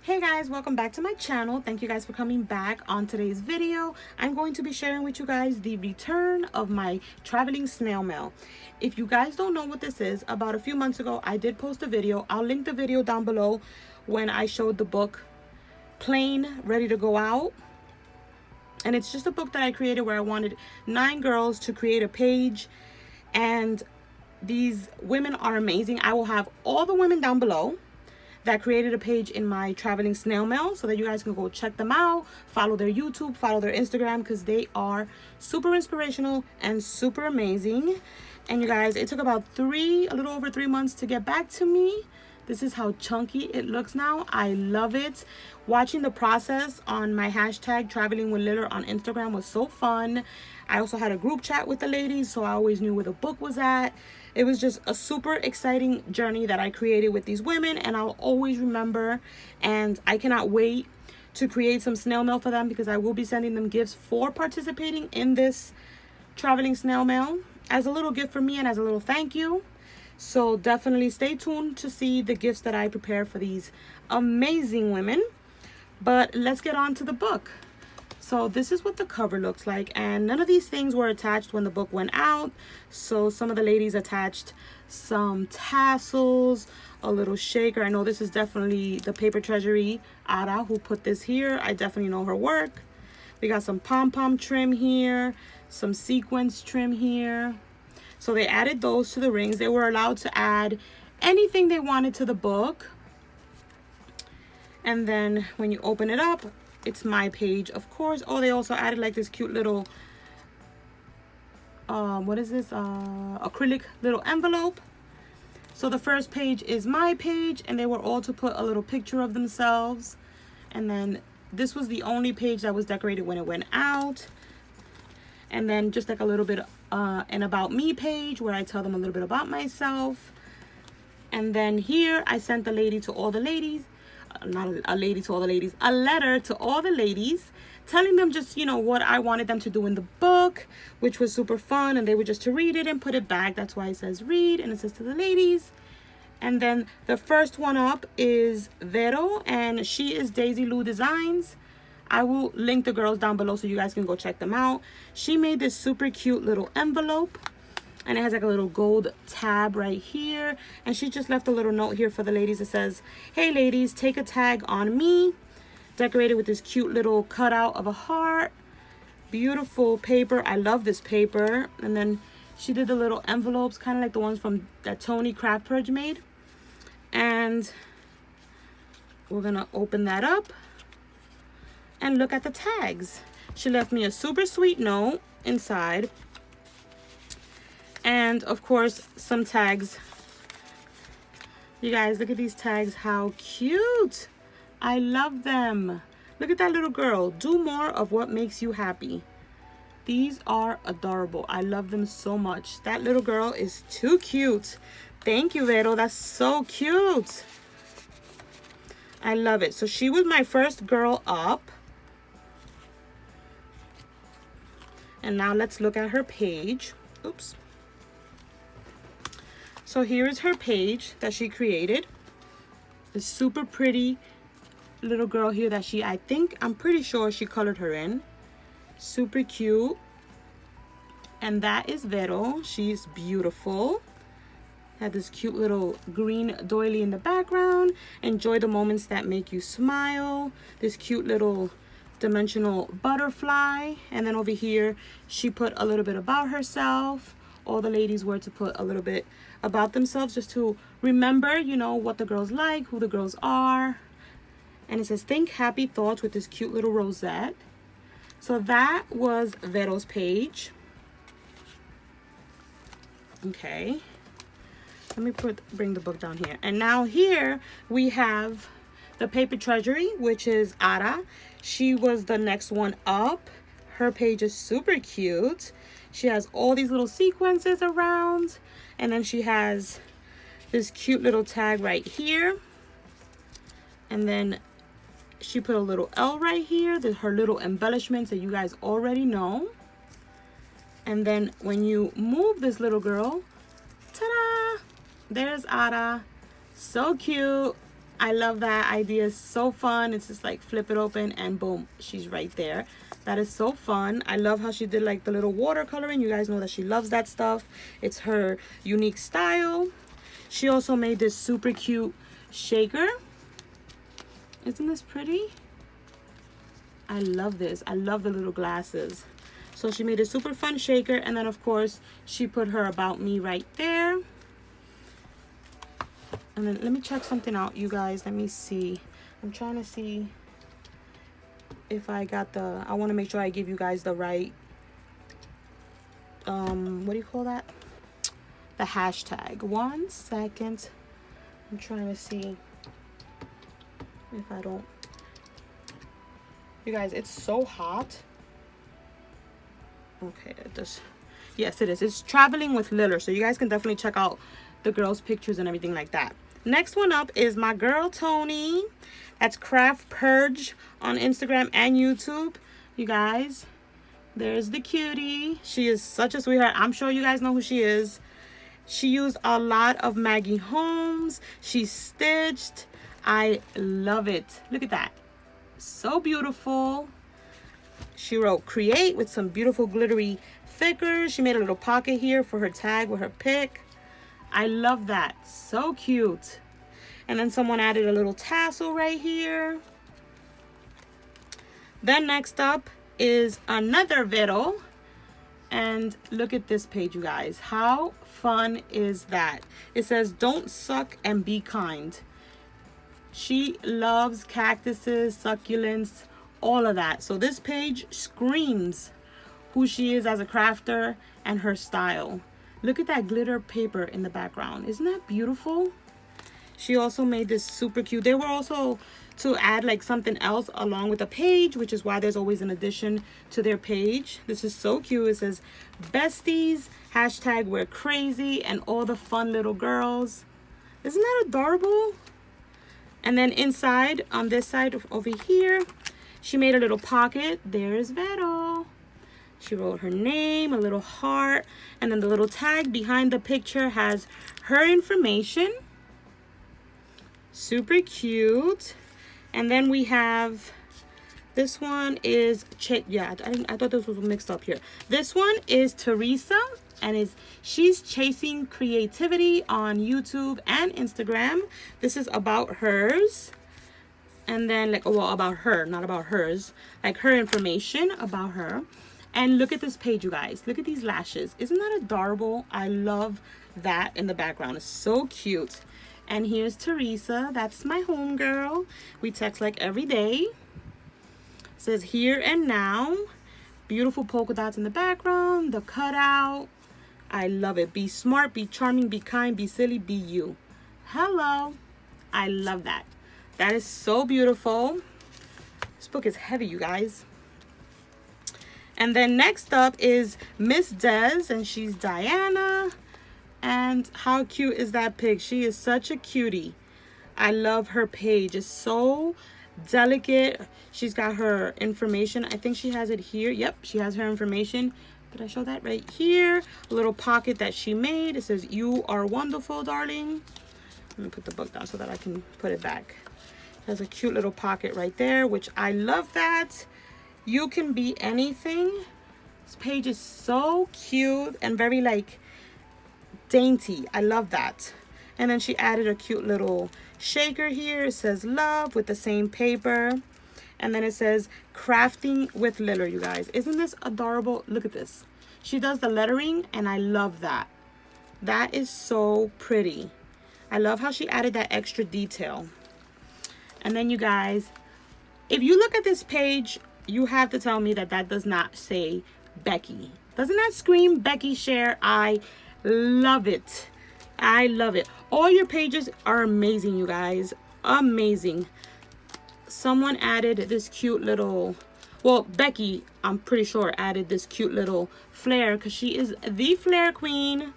Hey guys, welcome back to my channel. Thank you guys for coming back. On today's video, I'm going to be sharing with you guys the return of my traveling snail mail. If you guys don't know what this is, about a few months ago, I did post a video. I'll link the video down below when I showed the book Plain Ready to Go Out. And it's just a book that I created where I wanted 9 girls to create a page. And these women are amazing. I will have all the women down below that created a page in my traveling snail mail so that you guys can go check them out, follow their YouTube, follow their Instagram, because they are super inspirational and super amazing. And you guys, it took about a little over 3 months to get back to me. This is how chunky it looks now. I love it. Watching the process on my hashtag travelingwithliller on Instagram was so fun. I also had a group chat with the ladies, so I always knew where the book was at. It was just a super exciting journey that I created with these women, and I'll always remember. And I cannot wait to create some snail mail for them, because I will be sending them gifts for participating in this traveling snail mail as a little gift for me and as a little thank you. So definitely stay tuned to see the gifts that I prepare for these amazing women. But let's get on to the book. So this is what the cover looks like, and none of these things were attached when the book went out. So some of the ladies attached some tassels, a little shaker. I know this is definitely the Paper Treasury Ara who put this here. I definitely know her work. We got some pom-pom trim here, some sequins trim here. So they added those to the rings. They were allowed to add anything they wanted to the book. And then when you open it up, it's my page, of course. Oh, they also added like this cute little what is this, acrylic little envelope. So the first page is my page, and they were all to put a little picture of themselves. And then this was the only page that was decorated when it went out. And then just like a little bit an about me page where I tell them a little bit about myself. And then here I sent the lady to all the ladies, not a lady to all the ladies, a letter to all the ladies, telling them just, you know, what I wanted them to do in the book, which was super fun. And they were just to read it and put it back. That's why it says read, and it says to the ladies. And then the first one up is Vero, and she is Daisy Lou Designs. I will link the girls down below so you guys can go check them out. She made this super cute little envelope, and it has like a little gold tab right here. And she just left a little note here for the ladies. It says, hey ladies, take a tag on me. Decorated with this cute little cutout of a heart. Beautiful paper. I love this paper. And then she did the little envelopes, kind of like the ones from that Tony Craft Purge made. And we're gonna open that up and look at the tags. She left me a super sweet note inside. And of course, some tags. You guys, look at these tags. How cute. I love them. Look at that little girl. Do more of what makes you happy. These are adorable. I love them so much. That little girl is too cute. Thank you, Vero. That's so cute. I love it. So she was my first girl up. And now let's look at her page. Oops. So here is her page that she created. The super pretty little girl here that I'm pretty sure she colored her in. Super cute. And that is Vero. She's beautiful. Had this cute little green doily in the background. Enjoy the moments that make you smile. This cute little dimensional butterfly. And then over here, she put a little bit about herself. All the ladies were to put a little bit about themselves, just to remember, you know, what the girls like, who the girls are. And it says, think happy thoughts, with this cute little rosette. So that was Vero's page. Okay. Let me bring the book down here. And now here we have the Paper Treasury, which is Ara. She was the next one up. Her page is super cute. She has all these little sequences around. And then she has this cute little tag right here. And then she put a little L right here. There's her little embellishments that you guys already know. And then when you move this little girl, ta-da! There's Ada. So cute. I love that idea. It's so fun. It's just like flip it open and boom, she's right there. That is so fun. I love how she did like the little watercoloring. You guys know that she loves that stuff. It's her unique style. She also made this super cute shaker. Isn't this pretty? I love this. I love the little glasses. So she made a super fun shaker, and then of course she put her about me right there. And then let me check something out, you guys. Let me see. I'm trying to see if I got the, I want to make sure I give you guys the right, what do you call that? The hashtag. 1 second. I'm trying to see if I don't. You guys, it's so hot. Okay, yes, it is. It's Traveling with Liller. So you guys can definitely check out the girls' pictures and everything like that. Next one up is my girl Tony. That's Craft Purge on Instagram and YouTube. You guys, there's the cutie. She is such a sweetheart. I'm sure you guys know who she is. She used a lot of Maggie Holmes. She stitched. I love it. Look at that. So beautiful. She wrote create with some beautiful glittery stickers. She made a little pocket here for her tag with her pick. I love that. So cute. And then someone added a little tassel right here. Then next up is another video. And look at this page, you guys. How fun is that? It says, don't suck and be kind. She loves cactuses, succulents, all of that. So this page screams who she is as a crafter and her style. Look at that glitter paper in the background. Isn't that beautiful? She also made this super cute. They were also to add like something else along with the page, which is why there's always an addition to their page. This is so cute. It says besties, hashtag we're crazy, and all the fun little girls. Isn't that adorable? And then inside, on this side over here, she made a little pocket. There's Vero. She wrote her name, a little heart, and then the little tag behind the picture has her information. Super cute. And then we have, this one is, I thought this was mixed up here. This one is Teresa, and she's chasing creativity on YouTube and Instagram. This is about hers. And then like, well, about her, not about hers, like her information about her. And look at this page, you guys. Look at these lashes. Isn't that adorable? I love that in the background. It's so cute. And here's Teresa. That's my homegirl. We text like every day. It says here and now. Beautiful polka dots in the background. The cutout. I love it. Be smart, be charming, be kind, be silly, be you. Hello. I love that. That is so beautiful. This book is heavy, you guys. And then next up is Miss Des, and she's Diana. And how cute is that pig? She is such a cutie. I love her page. It's so delicate. She's got her information. I think she has it here. Yep, she has her information. Did I show that right here? A little pocket that she made. It says, you are wonderful, darling. Let me put the book down so that I can put it back. It has a cute little pocket right there, which I love that. You can be anything. This page is so cute and very like dainty. I love that. And then she added a cute little shaker here. It says love with the same paper. And then it says crafting with Liller, you guys. Isn't this adorable? Look at this. She does the lettering and I love that. That is so pretty. I love how she added that extra detail. And then you guys, if you look at this page, you have to tell me that that does not say Becky. Doesn't that scream Becky Share? I love it. I love it. All your pages are amazing, you guys. Amazing. Someone added this cute little, well, Becky, I'm pretty sure, added this cute little flare because she is the flare queen.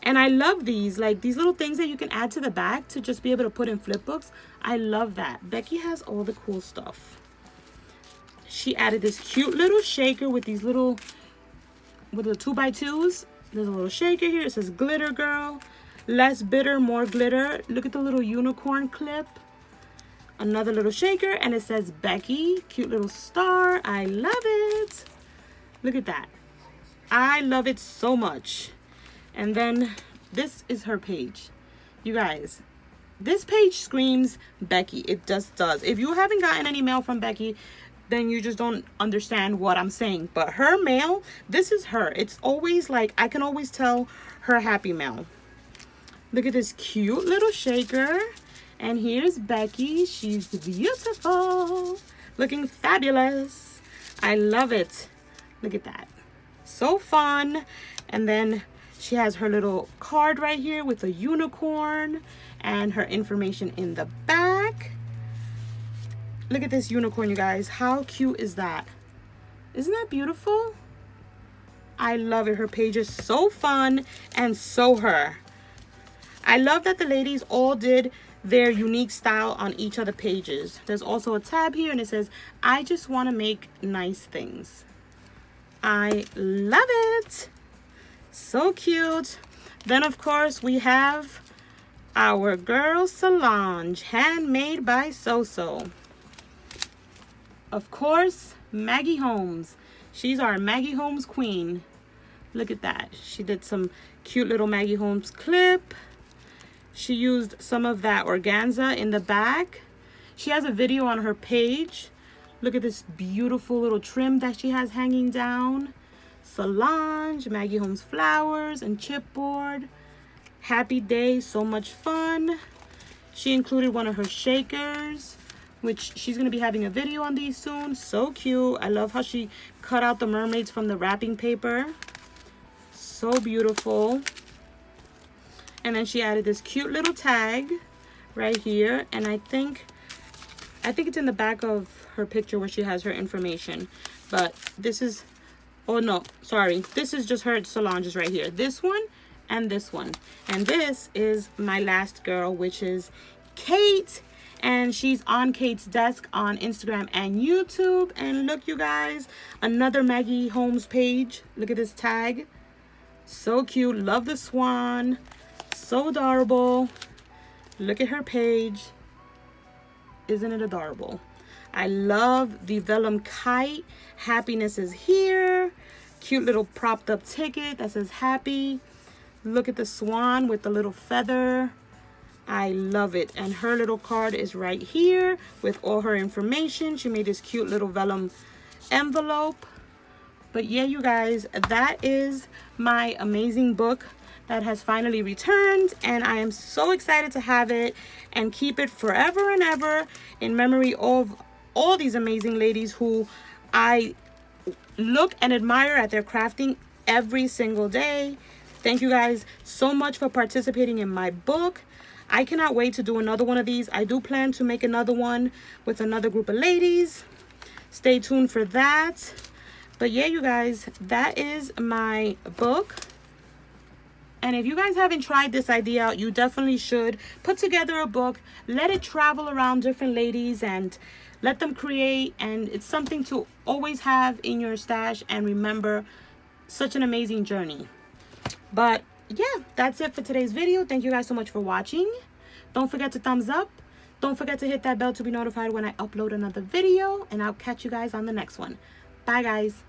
And I love these, like these little things that you can add to the back to just be able to put in flip books. I love that. Becky has all the cool stuff. She added this cute little shaker with these little, with the 2x2s. There's a little shaker here. It says glitter girl. Less bitter, more glitter. Look at the little unicorn clip. another little shaker, and it says Becky. Cute little star. I love it. Look at that. I love it so much. And then this is her page. You guys, this page screams Becky. It just does. If you haven't gotten any mail from Becky, then you just don't understand what I'm saying. But her mail, this is her. It's always like, I can always tell her happy mail. Look at this cute little shaker. And here's Becky. She's beautiful. Looking fabulous. I love it. Look at that. So fun. And then she has her little card right here with a unicorn and her information in the back. Look at this unicorn, you guys. How cute is that? Isn't that beautiful? I love it. Her page is so fun and so her. I love that the ladies all did their unique style on each of the pages. There's also a tab here and it says, I just want to make nice things. I love it. So cute. Then of course we have our girl Solange, handmade by So. Of course, Maggie Holmes. She's our Maggie Holmes queen. Look at that. She did some cute little Maggie Holmes clip. She used some of that organza in the back. She has a video on her page. Look at this beautiful little trim that she has hanging down. Solange, Maggie Holmes flowers and chipboard. Happy day, so much fun. She included one of her shakers, which she's going to be having a video on these soon. So cute. I love how she cut out the mermaids from the wrapping paper. So beautiful. And then she added this cute little tag right here. And I think it's in the back of her picture where she has her information. But this is, oh no, sorry. This is just her Solange's right here. This one and this one. And this is my last girl, which is Kate. And she's on Kate's desk on Instagram and YouTube. And look, you guys, another Maggie Holmes page. Look at this tag. So cute. Love the swan. So adorable. Look at her page. Isn't it adorable? I love the vellum kite. Happiness is here. Cute little propped up ticket that says happy. Look at the swan with the little feather. I love it. And her little card is right here with all her information. She made this cute little vellum envelope. But yeah, you guys, that is my amazing book that has finally returned, and I am so excited to have it and keep it forever and ever in memory of all these amazing ladies who I look and admire at their crafting every single day. Thank you guys so much for participating in my book. I cannot wait to do another one of these. I do plan to make another one with another group of ladies. Stay tuned for that. But yeah, you guys, that is my book. And if you guys haven't tried this idea out, you definitely should. Put together a book, let it travel around different ladies and let them create. And it's something to always have in your stash and remember. Such an amazing journey. But yeah, that's it for today's video. Thank you guys so much for watching. Don't forget to thumbs up. Don't forget to hit that bell to be notified when I upload another video. And I'll catch you guys on the next one. Bye, guys.